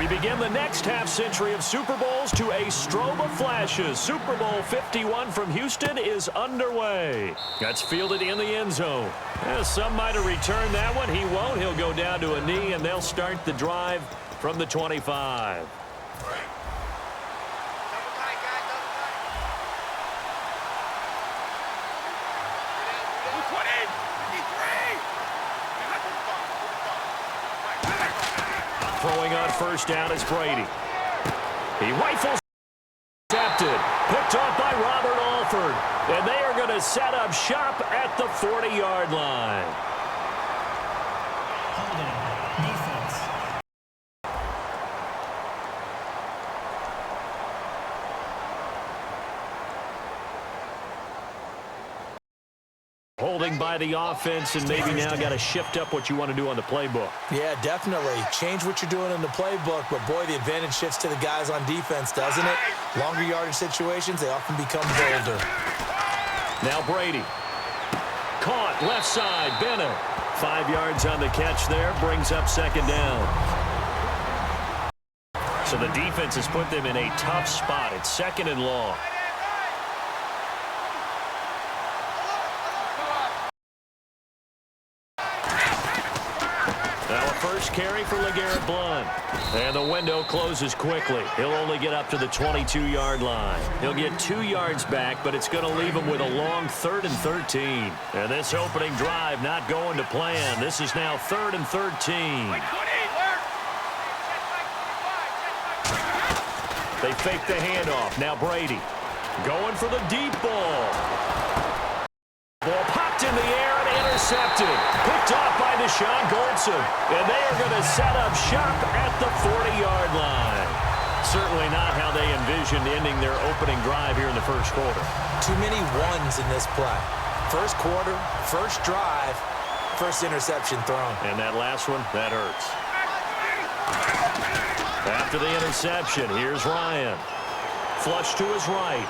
We begin the next half-century of Super Bowls to a strobe of flashes. Super Bowl 51 from Houston is underway. That's fielded in the end zone. Some might have returned that one. He won't. He'll go down to a knee, and they'll start the drive from the 25. Throwing on first down is Brady. He rifles, intercepted, picked off by Robert Alford, and they are going to set up shop at the 40-yard line. Holding defense. Holding by the offense, and maybe now got to shift up what you want to do on the playbook. Yeah, definitely. Change what you're doing in the playbook, but boy, the advantage shifts to the guys on defense, doesn't it? Longer yardage situations, they often become bolder. Now Brady. Caught, left side, Bennett. 5 yards on the catch there, brings up second down. So the defense has put them in a tough spot. It's second and long. First carry for LeGarrette Blount. And the window closes quickly. He'll only get up to the 22-yard line. He'll get 2 yards back, but it's going to leave him with a long 3rd and 13. And this opening drive not going to plan. This is now 3rd and 13. They fake the handoff. Now Brady going for the deep ball. Ball popped in the air and intercepted. Picked off by Deshaun Goldson. And they are going to set up shop at the 40-yard line. Certainly not how they envisioned ending their opening drive here in the first quarter. Too many ones in this play. First quarter, first drive, first interception thrown. And that last one, that hurts. After the interception, here's Ryan. Flush to his right.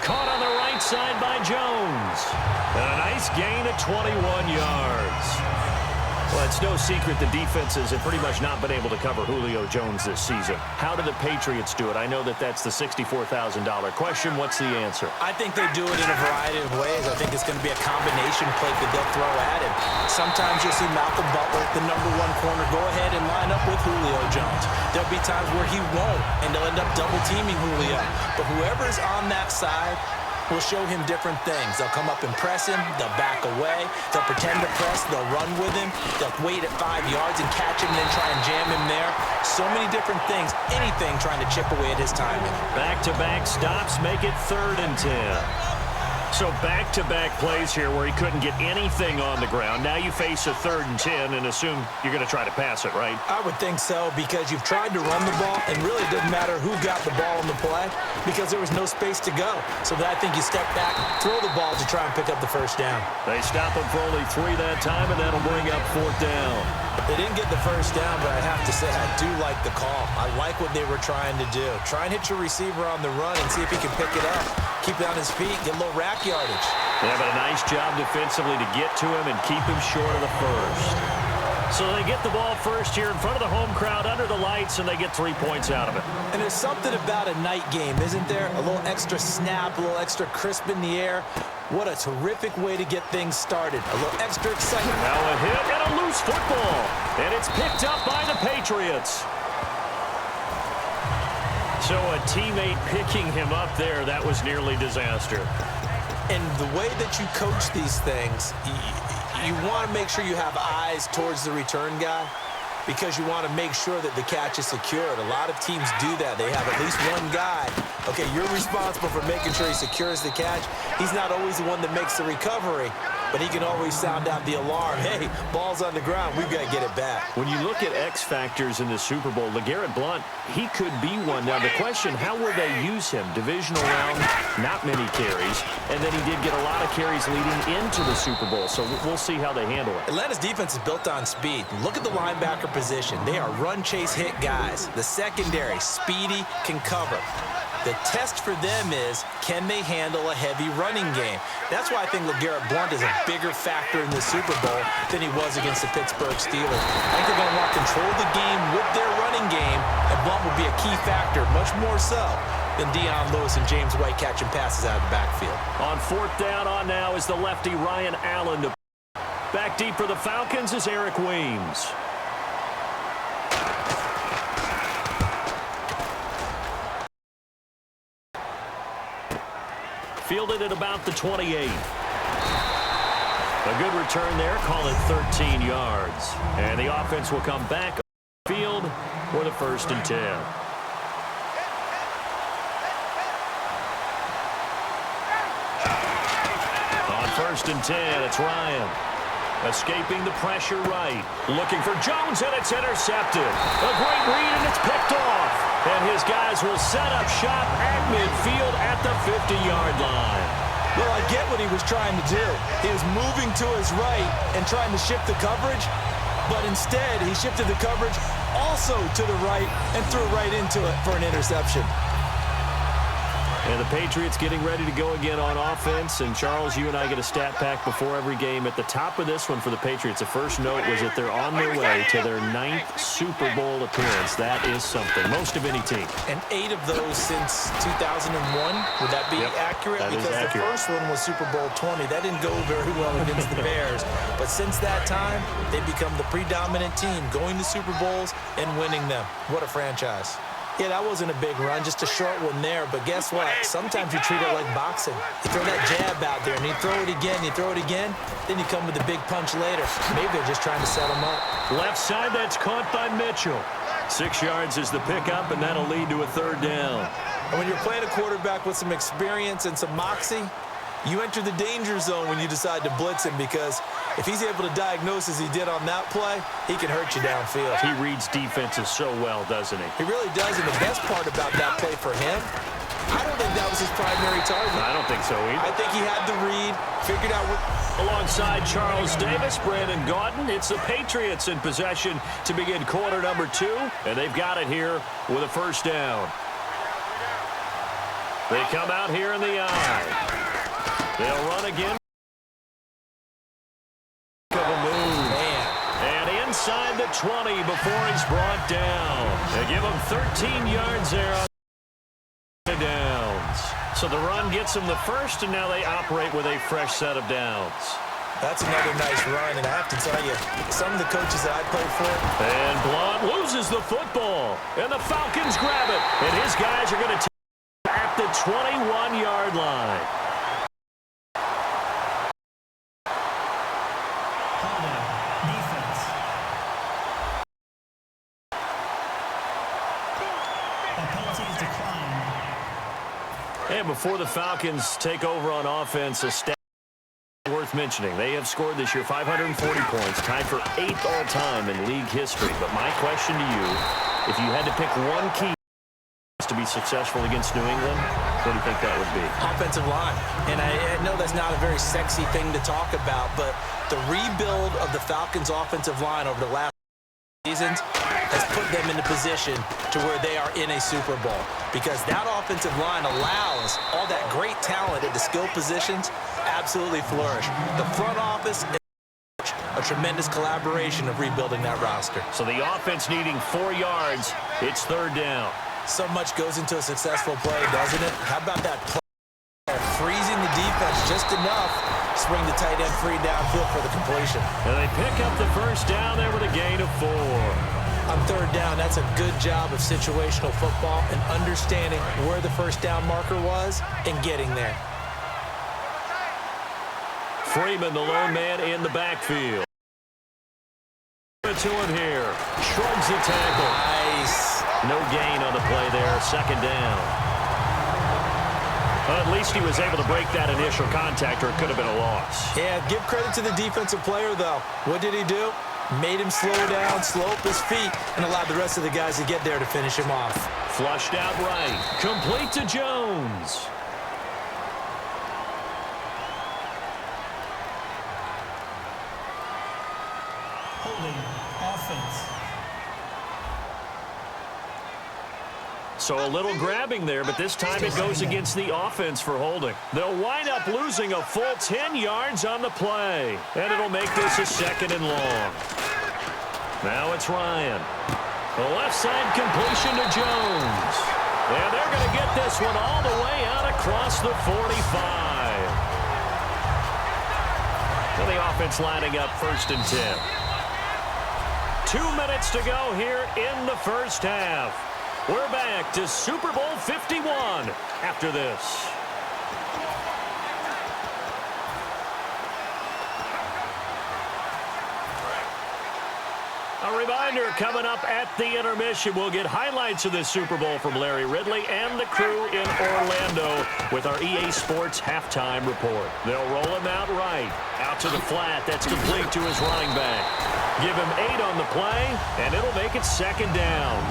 Caught on the right side by Jones. And a nice gain of 21 yards. Well, it's no secret the defenses have pretty much not been able to cover Julio Jones this season. How do the Patriots do it? I know that that's the $64,000 question. What's the answer? I think they do it in a variety of ways. I think it's going to be a combination play that they'll throw at him. Sometimes you'll see Malcolm Butler, the #1 corner, go ahead and line up with Julio Jones. There'll be times where he won't, and they'll end up double-teaming Julio. But whoever's on that side will show him different things. They'll come up and press him. They'll back away. They'll pretend to press. They'll run with him. They'll wait at 5 yards and catch him and then try and jam him there. So many different things. Anything trying to chip away at his timing. Back-to-back stops make it 3rd and 10. So back-to-back plays here where he couldn't get anything on the ground. Now you face a 3rd and 10 and assume you're going to try to pass it, right? I would think so, because you've tried to run the ball, and really it doesn't matter who got the ball on the play because there was no space to go. So I think you step back, throw the ball to try and pick up the first down. They stop him for only 3 that time, and that'll bring up 4th down. They didn't get the first down, but I have to say I do like the call. I like what they were trying to do. Try and hit your receiver on the run and see if he can pick it up. Keep it on his feet, get a little rack yardage. Yeah, but a nice job defensively to get to him and keep him short of the first. So they get the ball first here in front of the home crowd under the lights, and they get 3 points out of it. And there's something about a night game, isn't there? A little extra snap, a little extra crisp in the air. What a terrific way to get things started. A little extra excitement. Now a hit and a loose football. And it's picked up by the Patriots. So a teammate picking him up there, that was nearly disaster. And the way that you coach these things, you want to make sure you have eyes towards the return guy because you want to make sure that the catch is secured. A lot of teams do that. They have at least one guy. Okay, you're responsible for making sure he secures the catch. He's not always the one that makes the recovery, but he can always sound out the alarm. Hey, ball's on the ground. We've got to get it back. When you look at X factors in the Super Bowl, LeGarrette Blount, he could be one. Now, the question, how will they use him? Divisional round, not many carries, and then he did get a lot of carries leading into the Super Bowl, so we'll see how they handle it. Atlanta's defense is built on speed. Look at the linebacker position. They are run, chase, hit guys. The secondary, speedy, can cover. The test for them is, can they handle a heavy running game? That's why I think LeGarrette Blount is a bigger factor in the Super Bowl than he was against the Pittsburgh Steelers. I think they're going to want to control the game with their running game, and Blount will be a key factor, much more so than Deion Lewis and James White catching passes out of the backfield. On fourth down on now is the lefty Ryan Allen. Back deep for the Falcons is Eric Weems. Fielded at about the 28. A good return there, call it 13 yards. And the offense will come back on the field for the 1st and 10. On 1st and 10, it's Ryan. Escaping the pressure right. Looking for Jones, and it's intercepted. A great read, and it's picked off. And his guys will set up shop at midfield at the 50-yard line. Well, I get what he was trying to do. He was moving to his right and trying to shift the coverage, but instead he shifted the coverage also to the right and threw right into it for an interception. And the Patriots getting ready to go again on offense. And, Charles, you and I get a stat pack before every game. At the top of this one for the Patriots, the first note was that they're on their way to their 9th Super Bowl appearance. That is something. Most of any team. And 8 of those since 2001. Would that be accurate? That because is accurate. The first one was Super Bowl 20. That didn't go very well against the Bears. But since that time, they've become the predominant team, going to Super Bowls and winning them. What a franchise. Yeah, that wasn't a big run, just a short one there. But guess what? Sometimes you treat it like boxing. You throw that jab out there, and you throw it again, you throw it again, then you come with a big punch later. Maybe they're just trying to set them up. Left side, that's caught by Mitchell. 6 yards is the pickup, and that'll lead to a 3rd down. And when you're playing a quarterback with some experience and some moxie, you enter the danger zone when you decide to blitz him, because if he's able to diagnose as he did on that play, he can hurt you downfield. He reads defenses so well, doesn't he? He really does, and the best part about that play for him, I don't think that was his primary target. I don't think so either. I think he had the read, figured out what... Alongside Charles Davis, Brandon Gaudin, it's the Patriots in possession to begin quarter number 2, and they've got it here with a 1st down. They come out here in the eye. They'll run again. And inside the 20 before he's brought down. They give him 13 yards there on the downs. So the run gets them the 1st, and now they operate with a fresh set of downs. That's another nice run, and I have to tell you, some of the coaches that I played for. And Blount loses the football, and the Falcons grab it. And his guys are going to take it at the 21-yard line. And before the Falcons take over on offense, a stat worth mentioning. They have scored this year 540 points, tied for 8th all-time in league history. But my question to you, if you had to pick one key to be successful against New England, what do you think that would be? Offensive line. And I know that's not a very sexy thing to talk about, but the rebuild of the Falcons' offensive line over the last seasons has put them in a position to where they are in a Super Bowl, because that offensive line allows all that great talent at the skill positions absolutely flourish. The front office is a tremendous collaboration of rebuilding that roster. So the offense needing 4 yards, it's 3rd down. So much goes into a successful play, doesn't it? How about that play? Freezing the defense just enough, swing the tight end free downfield for the completion. And they pick up the 1st down there with a gain of 4. On 3rd down, that's a good job of situational football and understanding where the 1st down marker was and getting there. Freeman, the lone man in the backfield. To him here. Shrugs the tackle. Nice. No gain on the play there. 2nd down. Well, at least he was able to break that initial contact, or it could have been a loss. Yeah, give credit to the defensive player, though. What did he do? Made him slow down, slow up his feet, and allowed the rest of the guys to get there to finish him off. Flushed out right. Complete to Jones. Holding offense. So a little grabbing there, but this time it goes against the offense for holding. They'll wind up losing a full 10 yards on the play. And it'll make this a 2nd and long. Now it's Ryan. The left side completion to Jones. And they're going to get this one all the way out across the 45. So the offense lining up 1st and 10. 2 minutes to go here in the first half. We're back to Super Bowl 51 after this. A reminder, coming up at the intermission, we'll get highlights of this Super Bowl from Larry Ridley and the crew in Orlando with our EA Sports halftime report. They'll roll him out right, out to the flat. That's complete to his running back. Give him 8 on the play, and it'll make it 2nd down.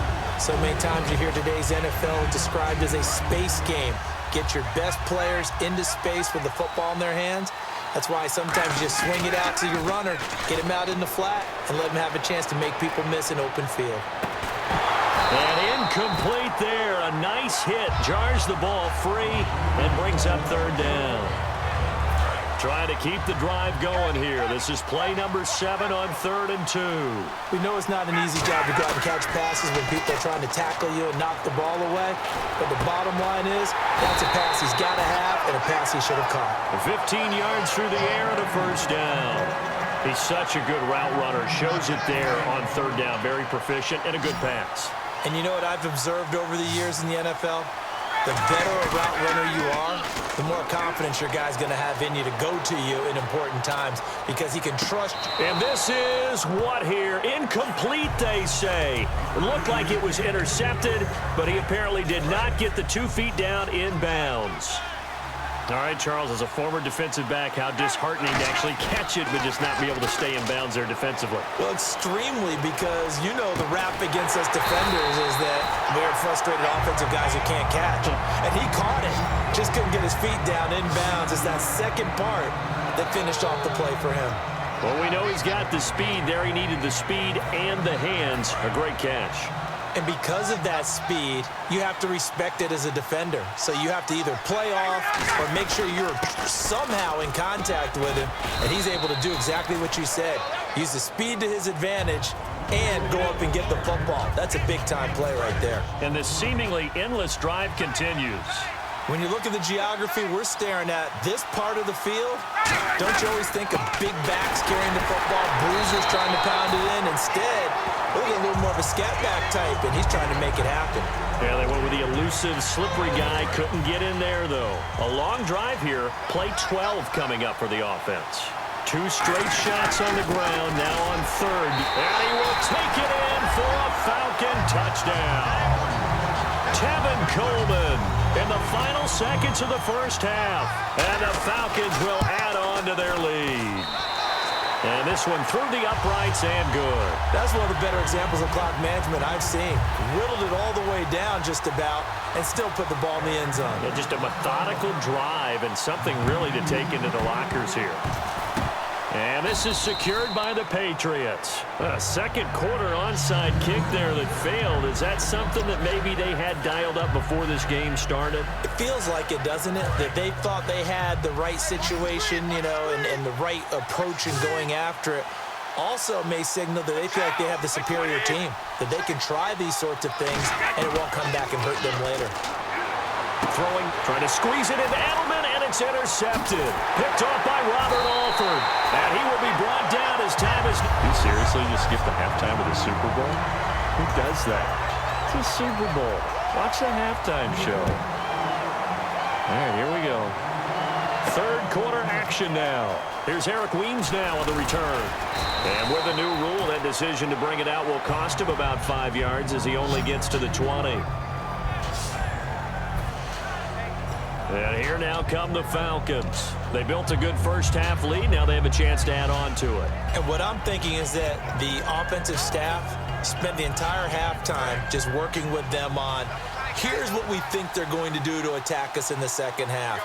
So many times you hear today's NFL described as a space game. Get your best players into space with the football in their hands. That's why sometimes you just swing it out to your runner, get him out in the flat, and let him have a chance to make people miss an open field. And incomplete there. A nice hit. Jars the ball free and brings up 3rd down. Trying to keep the drive going here. This is play number 7 on 3rd and 2. We know it's not an easy job to go out and catch passes when people are trying to tackle you and knock the ball away. But the bottom line is, that's a pass he's got to have and a pass he should have caught. 15 yards through the air and a 1st down. He's such a good route runner. Shows it there on 3rd down. Very proficient and a good pass. And you know what I've observed over the years in the NFL? The better a route runner you are, the more confidence your guy's going to have in you to go to you in important times because he can trust you. And this is what here? Incomplete, they say. It looked like it was intercepted, but he apparently did not get the 2 feet down in bounds. All right, Charles, as a former defensive back, how disheartening to actually catch it but just not be able to stay in bounds there defensively. Well, extremely, because you know the rap against us defenders is that we're frustrated offensive guys who can't catch. And he caught it, just couldn't get his feet down in bounds. It's that second part that finished off the play for him. Well, we know he's got the speed there. He needed the speed and the hands. A great catch. And because of that speed, you have to respect it as a defender. So you have to either play off or make sure you're somehow in contact with him. And he's able to do exactly what you said. Use the speed to his advantage and go up and get the football. That's a big-time play right there. And this seemingly endless drive continues. When you look at the geography we're staring at, this part of the field, don't you always think of big backs carrying the football, bruisers trying to pound it in? Instead, look at a little more of a scat back type, and he's trying to make it happen. Yeah, they went with the elusive, slippery guy. Couldn't get in there, though. A long drive here. Play 12 coming up for the offense. 2 straight shots on the ground, now on 3rd. And he will take it in for a Falcon touchdown. Tevin Coleman in the final seconds of the first half. And the Falcons will add on to their lead. And this one through the uprights and good. That's one of the better examples of clock management I've seen. Whittled it all the way down just about and still put the ball in the end zone. Yeah, just a methodical drive and something really to take into the lockers here. And this is secured by the Patriots. A second quarter onside kick there that failed. Is that something that maybe they had dialed up before this game started? It feels like it, doesn't it? That they thought they had the right situation, you know, and the right approach in going after it. Also may signal that they feel like they have the superior team, that they can try these sorts of things and it won't come back and hurt them later. Throwing, trying to squeeze it into Edelman, and it's intercepted. Picked off by Robert Alford. And he will be brought down as time is... You seriously just skip the halftime of the Super Bowl? Who does that? It's a Super Bowl. Watch the halftime show. All right, here we go. 3rd quarter action now. Here's Eric Weems now on the return. And with a new rule, that decision to bring it out will cost him about 5 yards as he only gets to the 20. And here now come the Falcons. They built a good first half lead. Now they have a chance to add on to it. And what I'm thinking is that the offensive staff spent the entire halftime just working with them on, here's what we think they're going to do to attack us in the second half.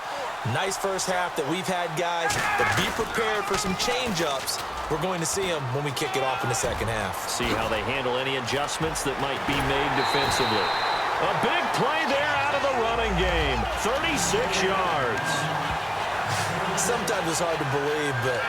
Nice first half that we've had, guys, but be prepared for some change-ups. We're going to see them when we kick it off in the second half. See how they handle any adjustments that might be made defensively. A big play there out of the running game. 36 yards. Sometimes it's hard to believe, but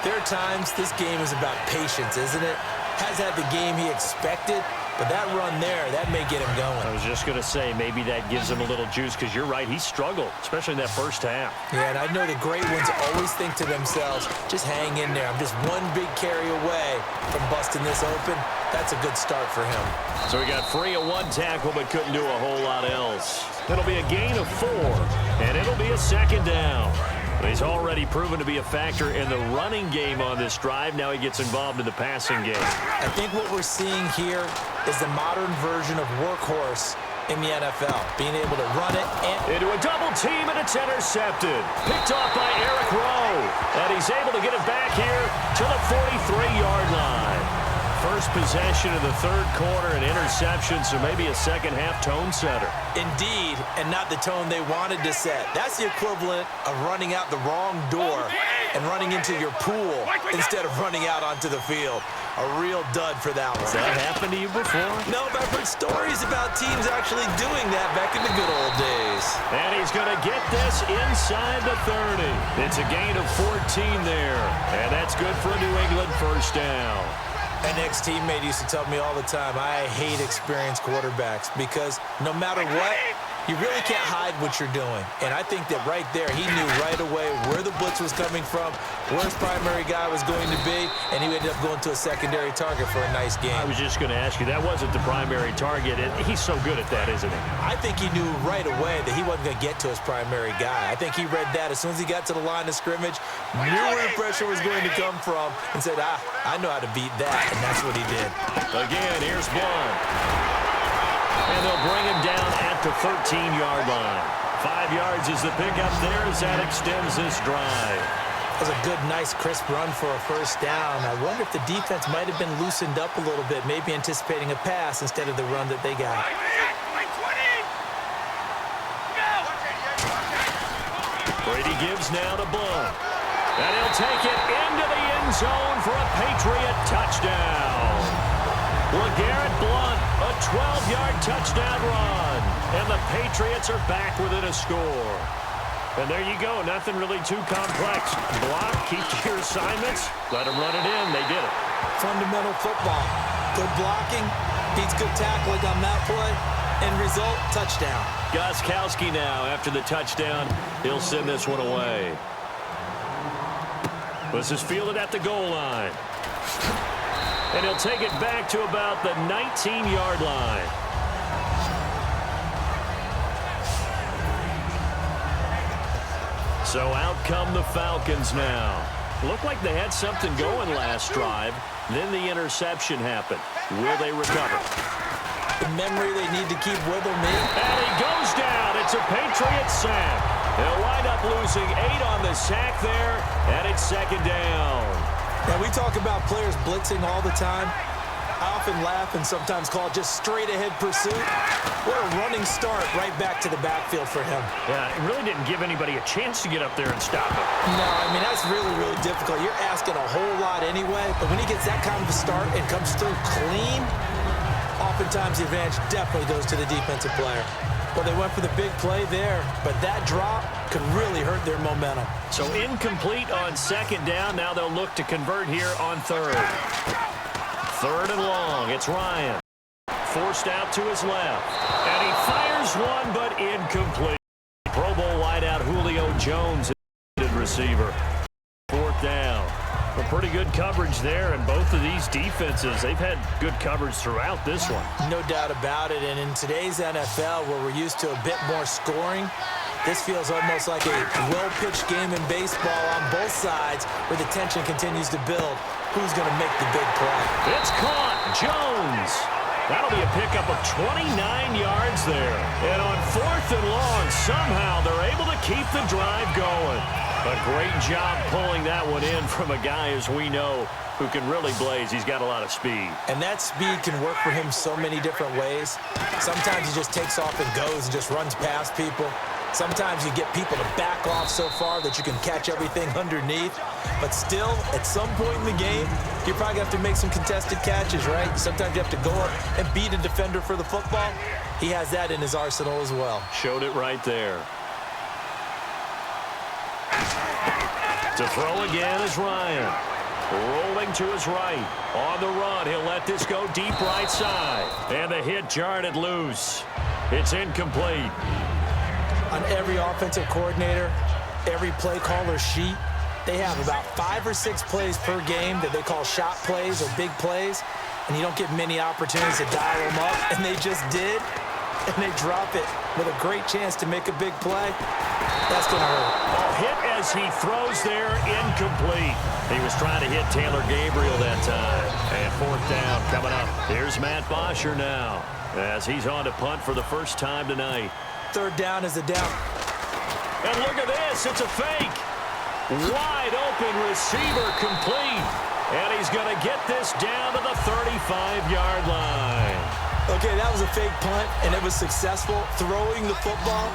there are times this game is about patience, isn't it? Has had the game he expected, but that run there, that may get him going. I was just going to say, maybe that gives him a little juice, because you're right, he struggled, especially in that first half. Yeah, and I know the great ones always think to themselves, just hang in there. I'm just one big carry away from busting this open. That's a good start for him. So he got free of one tackle, but couldn't do a whole lot else. It'll be a gain of 4, and it'll be a second down. He's already proven to be a factor in the running game on this drive. Now he gets involved in the passing game. I think what we're seeing here is the modern version of workhorse in the NFL, being able to run it and into a double team, and it's intercepted. Picked off by Eric Rowe, and he's able to get it back here to the 43-yard line. First possession of the third quarter, an interception, so maybe a second-half tone setter. Indeed, and not the tone they wanted to set. That's the equivalent of running out the wrong door and running into your pool instead of running out onto the field. A real dud for that one. Has that happened to you before? No, but I've heard stories about teams actually doing that back in the good old days. And he's going to get this inside the 30. It's a gain of 14 there, and that's good for a New England first down. An ex-teammate used to tell me all the time, I hate experienced quarterbacks because no matter what, you really can't hide what you're doing. And I think that right there, he knew right away where the blitz was coming from, where his primary guy was going to be, and he ended up going to a secondary target for a nice game. I was just going to ask you, that wasn't the primary target. He's so good at that, isn't he? I think he knew right away that he wasn't going to get to his primary guy. I think he read that as soon as he got to the line of scrimmage, knew where the pressure was going to come from, and said, I know how to beat that, and that's what he did. Again, here's Blunt. And they'll bring him down at the 13-yard line. 5 yards is the pickup there as that extends this drive. That was a good, nice, crisp run for a first down. I wonder if the defense might have been loosened up a little bit, maybe anticipating a pass instead of the run that they got. Brady gives now to Blunt. And he'll take it into the end zone for a Patriot touchdown. LeGarrette Blunt, a 12-yard touchdown run. And the Patriots are back within a score. And there you go. Nothing really too complex. Block, keep to your assignments, let them run it in. They did it. Fundamental football. Good blocking, beats good tackling on that play. End result, touchdown. Gostkowski now after the touchdown. He'll send this one away. This is fielded at the goal line. And he'll take it back to about the 19-yard line. So out come the Falcons now. Looked like they had something going last drive. Then the interception happened. Will they recover? The memory they need to keep with them. And he goes down. It's a Patriot sack. They'll wind up losing 8 on the sack there, and it's second down. Now, we talk about players blitzing all the time. I often laugh and sometimes call it just straight-ahead pursuit. What a running start right back to the backfield for him. Yeah, it really didn't give anybody a chance to get up there and stop him. No, I mean, that's really, really difficult. You're asking a whole lot anyway, but when he gets that kind of a start and comes through clean, oftentimes the advantage definitely goes to the defensive player. Well, they went for the big play there, but that drop could really hurt their momentum. So incomplete on second down. Now they'll look to convert here on third. Third and long. It's Ryan. Forced out to his left. And he fires one, but incomplete. Pro Bowl wideout Julio Jones, receiver. Fourth down. A pretty good coverage there, and both of these defenses, they've had good coverage throughout this one. No doubt about it, and in today's NFL, where we're used to a bit more scoring, this feels almost like a well-pitched game in baseball on both sides where the tension continues to build. Who's going to make the big play? It's caught. Jones. That'll be a pickup of 29 yards there. And on fourth and long, somehow they're able to keep the drive going. A great job pulling that one in from a guy, as we know, who can really blaze. He's got a lot of speed. And that speed can work for him so many different ways. Sometimes he just takes off and goes and just runs past people. Sometimes you get people to back off so far that you can catch everything underneath. But still, at some point in the game, you probably have to make some contested catches, right? Sometimes you have to go up and beat a defender for the football. He has that in his arsenal as well. Showed it right there. To throw again is Ryan. Rolling to his right. On the run, he'll let this go deep right side. And the hit jarred it loose. It's incomplete. On every offensive coordinator, every play caller sheet, they have about 5 or 6 plays per game that they call shot plays or big plays, and you don't get many opportunities to dial them up, and they just did, and they drop it with a great chance to make a big play. That's going to hurt. Oh, hit as he throws there, incomplete. He was trying to hit Taylor Gabriel that time. And 4th down coming up. Here's Matt Bosher now as he's on to punt for the first time tonight. 3rd down is a down. And look at this. It's a fake. Wide open receiver complete. And he's going to get this down to the 35-yard line. Okay, that was a fake punt, and it was successful. Throwing the football.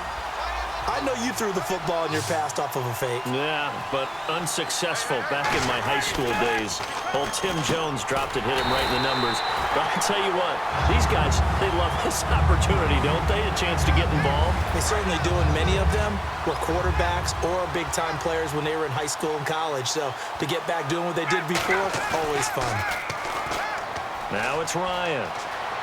I know you threw the football in your past off of a fake. Yeah, but unsuccessful back in my high school days. Old Tim Jones dropped it, hit him right in the numbers. But I tell you what, these guys, they love this opportunity, don't they? A chance to get involved. They certainly do, and many of them were quarterbacks or big-time players when they were in high school and college. So to get back doing what they did before, always fun. Now it's Ryan.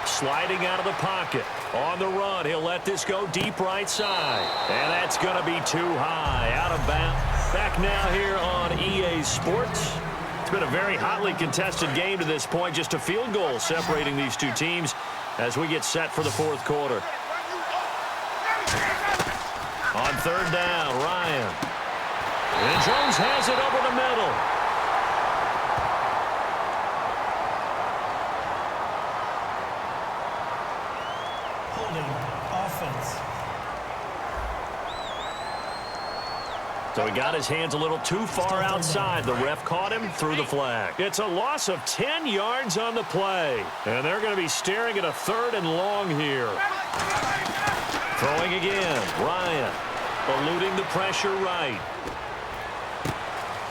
Sliding out of the pocket. On the run, he'll let this go deep right side. And that's going to be too high. Out of bounds. Back now here on EA Sports. It's been a very hotly contested game to this point. Just a field goal separating these two teams as we get set for the 4th quarter. On 3rd down, Ryan. And Jones has it over the middle. So he got his hands a little too far outside. The ref caught him, threw the flag. It's a loss of 10 yards on the play. And they're going to be staring at a 3rd and long here. Throwing again, Ryan. Eluding the pressure right.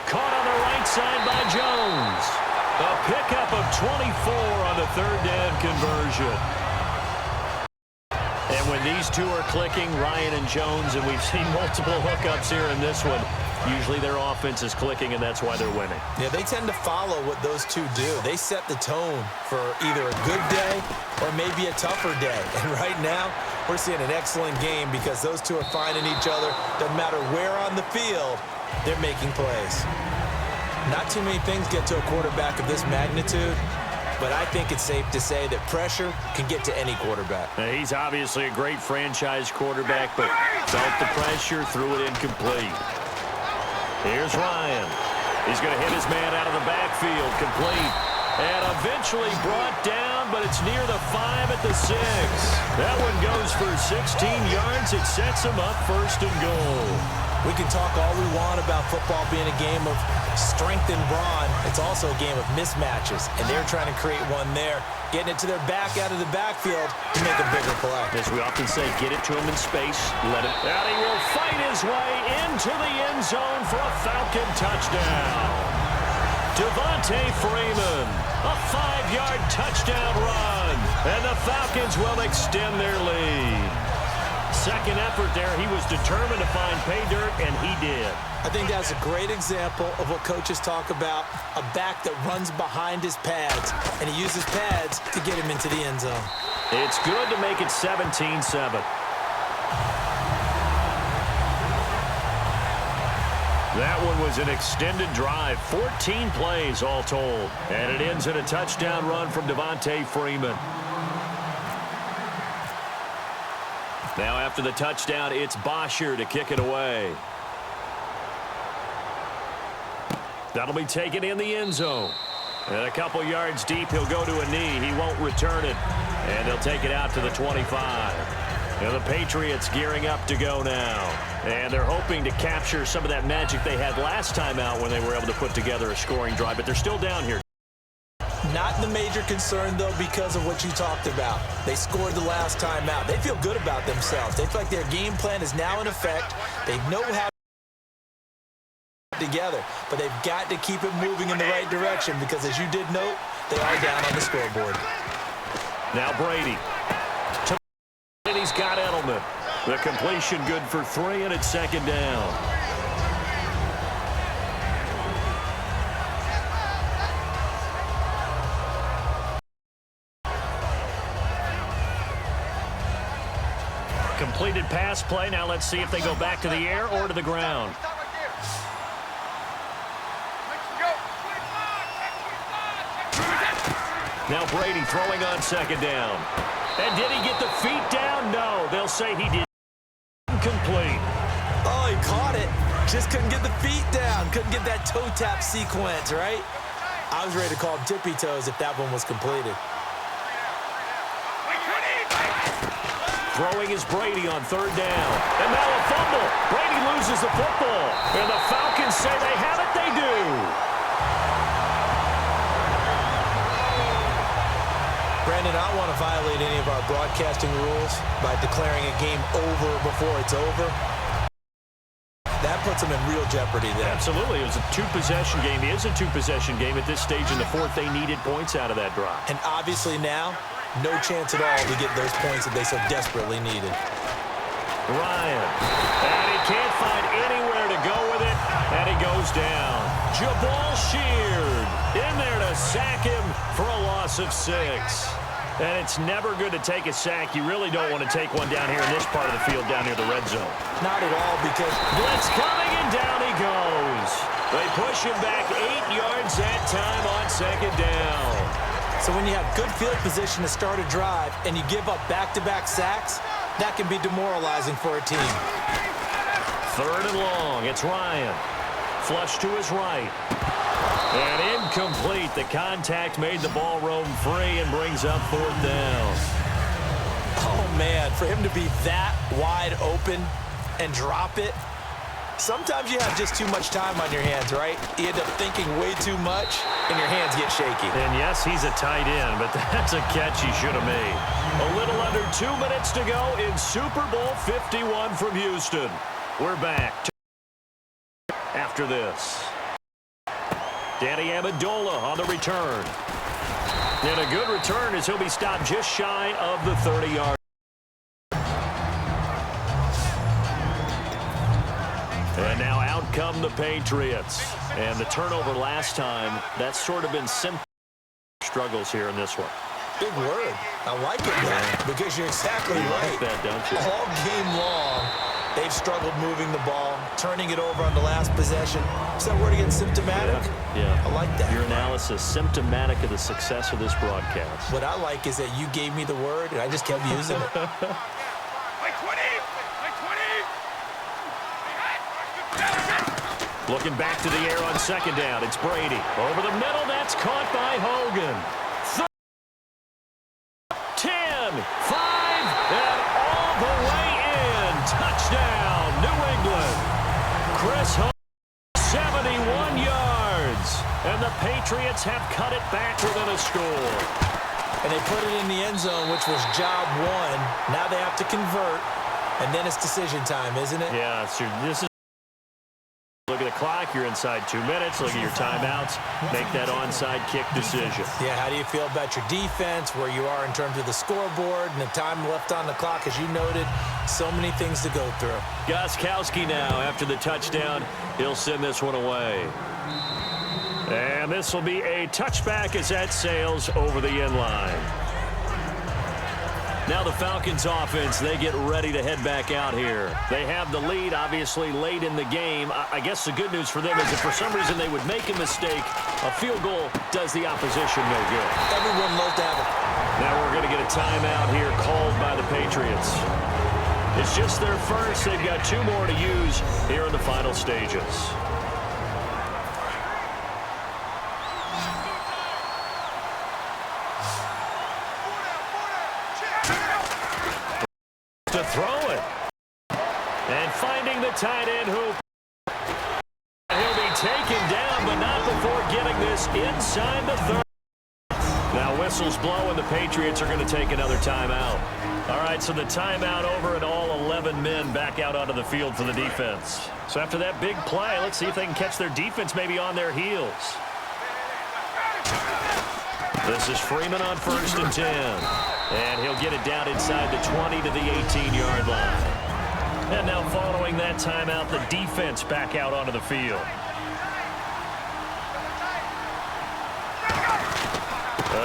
Caught on the right side by Jones. A pickup of 24 on the 3rd down conversion. And when these two are clicking, Ryan and Jones, and we've seen multiple hookups here in this one, usually their offense is clicking, and that's why they're winning. Yeah, they tend to follow what those two do. They set the tone for either a good day or maybe a tougher day. And right now, we're seeing an excellent game because those two are finding each other. Doesn't matter where on the field, they're making plays. Not too many things get to a quarterback of this magnitude, but I think it's safe to say that pressure can get to any quarterback. Now, he's obviously a great franchise quarterback, but felt the pressure, threw it incomplete. Here's Ryan. He's going to hit his man out of the backfield, complete. And eventually brought down, but it's near the 5 at the 6. That one goes for 16 yards. It sets him up 1st and goal. We can talk all we want about football being a game of strength and brawn. It's also a game of mismatches, and they're trying to create one there, getting it to their back out of the backfield to make a bigger play. As we often say, get it to him in space, let him. And he will fight his way into the end zone for a Falcon touchdown. Devontae Freeman, a 5-yard touchdown run, and the Falcons will extend their lead. Second effort there, he was determined to find pay dirt, and he did. I think that's a great example of what coaches talk about, a back that runs behind his pads, and he uses pads to get him into the end zone. It's good to make it 17-7. That one was an extended drive, 14 plays all told, and it ends in a touchdown run from Devontae Freeman. Now after the touchdown, it's Bosher to kick it away. That'll be taken in the end zone. And a couple yards deep, he'll go to a knee. He won't return it. And they'll take it out to the 25. And the Patriots gearing up to go now. And they're hoping to capture some of that magic they had last time out when they were able to put together a scoring drive. But they're still down here. Not the major concern, though, because of what you talked about. They scored the last time out. They feel good about themselves. They feel like their game plan is now in effect. They know how to together, but they've got to keep it moving in the right direction because, as you did note, they are down on the scoreboard. Now Brady. And he's got Edelman. The completion good for 3, and it's second down. Completed pass play. Now let's see if they go back to the air or to the ground. Now Brady throwing on second down. And did he get the feet down? No. They'll say he did. Incomplete. Oh, he caught it. Just couldn't get the feet down. Couldn't get that toe tap sequence, right? I was ready to call him tippy toes if that one was completed. Throwing is Brady on third down. And now a fumble. Brady loses the football. And the Falcons say they have it. They do. Brandon, I don't want to violate any of our broadcasting rules by declaring a game over before it's over. That puts them in real jeopardy there. Absolutely. It was a two-possession game. It is a two-possession game at this stage in the fourth. They needed points out of that drive. And obviously now, no chance at all to get those points that they so desperately needed. Ryan. And he can't find anywhere to go with it. And he goes down. Jabal Sheard in there to sack him for a loss of 6. And it's never good to take a sack. You really don't want to take one down here in this part of the field down near the red zone. Not at all, because blitz coming and down he goes. They push him back 8 yards that time on second down. So when you have good field position to start a drive and you give up back-to-back sacks, that can be demoralizing for a team. Third and long. It's Ryan. Flush to his right. And incomplete. The contact made the ball roam free and brings up fourth down. Oh, man, for him to be that wide open and drop it, sometimes you have just too much time on your hands, right? You end up thinking way too much, and your hands get shaky. And, yes, he's a tight end, but that's a catch he should have made. A little under 2 minutes to go in Super Bowl 51 from Houston. We're back after this. Danny Amendola on the return. And a good return as he'll be stopped just shy of the 30-yard. And now out come the Patriots. And the turnover last time, that's sort of been simple struggles here in this one. Big word. I like it, man, because you're exactly right. Like that, don't you? All game long, they've struggled moving the ball, turning it over on the last possession. Is that word again, symptomatic? Yeah. I like that. Your analysis, symptomatic of the success of this broadcast. What I like is that you gave me the word, and I just kept using it. Looking back to the air on second down. It's Brady. Over the middle, that's caught by Hogan. 10, 5, and all the way in. Touchdown, New England. Chris Hogan, 71 yards. And the Patriots have cut it back within a score. And they put it in the end zone, which was job one. Now they have to convert, and then it's decision time, isn't it? Yeah, this is. Look at the clock. You're inside 2 minutes. Look at your timeouts. Make that onside kick decision. Yeah, how do you feel about your defense, where you are in terms of the scoreboard and the time left on the clock? As you noted, so many things to go through. Gostkowski now, after the touchdown, he'll send this one away. And this will be a touchback as that sails over the end line. Now the Falcons offense, they get ready to head back out here. They have the lead, obviously, late in the game. I guess the good news for them is if for some reason they would make a mistake, a field goal does the opposition no good. Everyone loves to have it. Now we're going to get a timeout here called by the Patriots. It's just their first. They've got 2 more to use here in the final stages. To throw it. And finding the tight end hoop. He'll be taken down, but not before getting this inside the 30. whistle's blow, and the Patriots are going to take another timeout. All right, so the timeout over, and all 11 men back out onto the field for the defense. So after that big play, let's see if they can catch their defense maybe on their heels. This is Freeman on 1st and 10. And he'll get it down inside the 20 to the 18-yard line. And now following that timeout, the defense back out onto the field.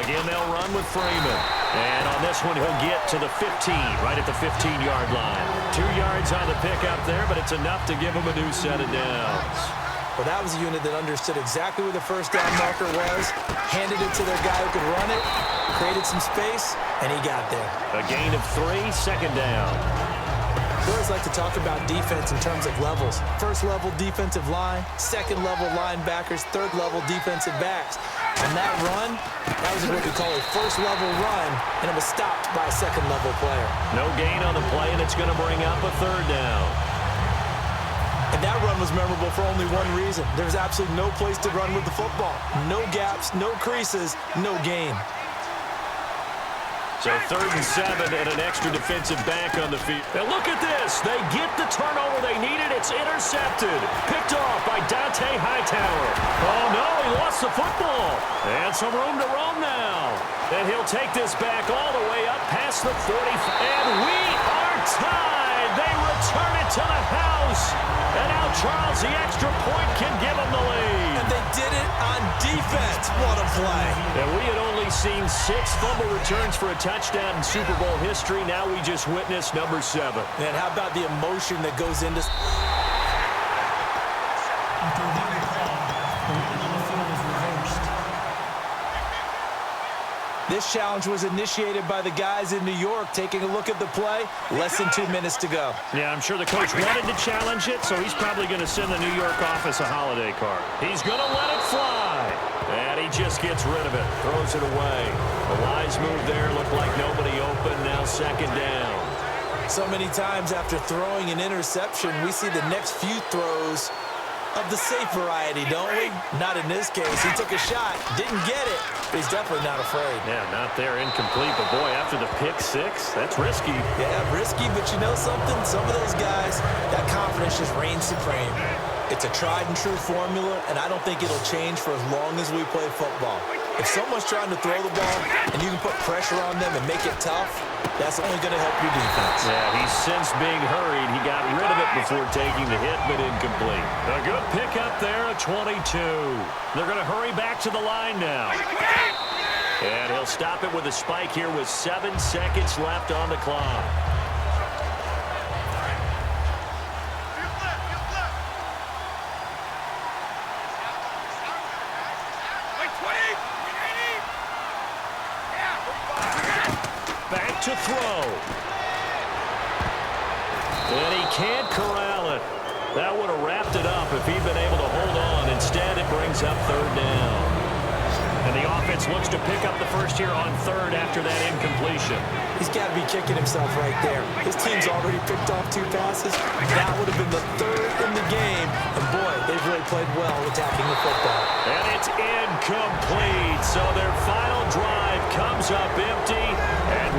Again, they'll run with Freeman. And on this one, he'll get to the 15, right at the 15-yard line. 2 yards on the pickup there, but it's enough to give him a new set of downs. Well, that was a unit that understood exactly where the first down marker was, handed it to their guy who could run it, created some space, and he got there. A gain of 3, 2nd down. We always like to talk about defense in terms of levels. First level defensive line, second level linebackers, third level defensive backs. On that run, that was what we call a first level run, and it was stopped by a second level player. No gain on the play, and it's going to bring up a 3rd down. And that run was memorable for only one reason. There was absolutely no place to run with the football. No gaps, no creases, no gain. So 3rd and 7 and an extra defensive back on the field. And look at this. They get the turnover they needed. It's intercepted. Picked off by Dante Hightower. Oh, no, he lost the football. And some room to roam now. And he'll take this back all the way up past the 45. And we are tied. They return it to the house. And now Charles, the extra point, can give them the lead. And they did it on defense. What a play. And we had only seen 6 fumble returns for a touchdown in Super Bowl history. Now we just witnessed number 7. And how about the emotion that goes into... This challenge was initiated by the guys in New York. Taking a look at the play, less than 2 minutes to go. Yeah, I'm sure the coach wanted to challenge it, so he's probably going to send the New York office a holiday card. He's going to let it fly. And he just gets rid of it, throws it away. A wise move there, looked like nobody open, now 2nd down. So many times after throwing an interception, we see the next few throws of the safe variety, don't we? Not in this case. He took a shot, didn't get it, but he's definitely not afraid. Yeah, not there, incomplete. But, boy, after the pick 6, that's risky. Yeah, risky, but you know something? Some of those guys, that confidence just reigns supreme. It's a tried-and-true formula, and I don't think it'll change for as long as we play football. If someone's trying to throw the ball and you can put pressure on them and make it tough, that's only going to help your defense. Yeah, he's since being hurried. He got rid of it before taking the hit, but incomplete. A good pickup there, a 22. They're going to hurry back to the line now. And he'll stop it with a spike here with 7 seconds left on the clock. Back to throw. And he can't corral it. That would have wrapped it up if he'd been able to hold on. Instead, it brings up 3rd down. And the offense looks to pick up the first here on 3rd after that incompletion. He's got to be kicking himself right there. His team's already picked off 2 passes. That would have been the 3rd in the game. And, boy, they've really played well attacking the football. And it's incomplete. So their final drive comes up empty. And